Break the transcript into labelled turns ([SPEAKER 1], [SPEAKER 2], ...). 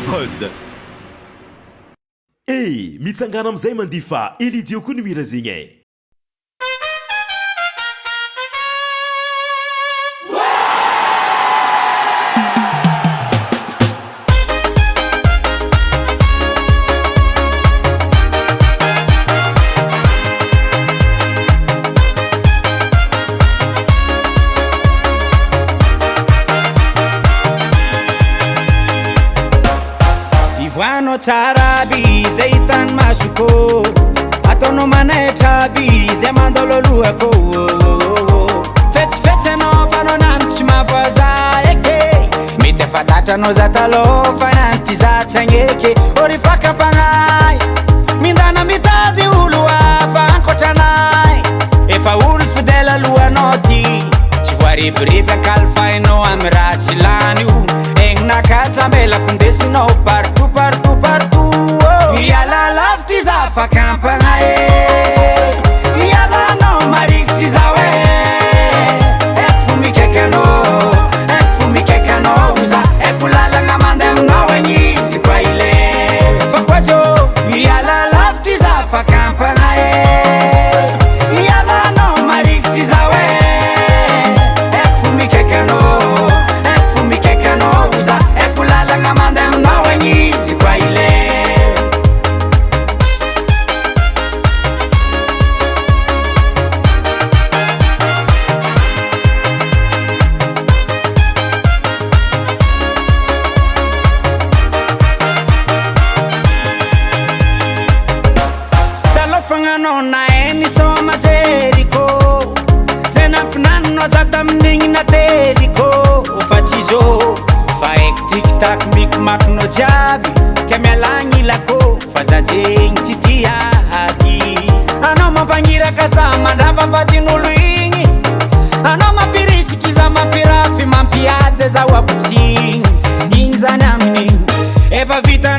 [SPEAKER 1] Prod. Hey, mitsangana amizay mandifa Elidiot koa mira zegny.
[SPEAKER 2] Wano tarabi zeitan masuko atono manetra bi ze mandolo luako fete no fano nanti mabaza eke mite fatata no zatalo fananti za tsangeke ori Fakam-panahy mindana mitadi ulua fanko tanai efa ulu fidela lua noti ci vuoi bribe calfaino amracilaniu nakatsa mela kundesino partout oh. Yala lafti za Fakam-panahy yala no marikti za we ekfumi kekano uza ekulala ngamande mnawenyi zikwaile fakwacho yala lafti za Fakam-panahy yala no marikti za we ekfumi kekano uza ekulala ngamande mnawenyi zikwaile talofangano na eni soma teriko zenapnano zatamningi na teriko ufatizo faek tiktak mikmak no jabi kemialangi lako fazazeng titiaki ano mapangira kasama dava patinuluingi ano mapirisiki za mapirafi mampiade za wakuting ingzanamni eva vita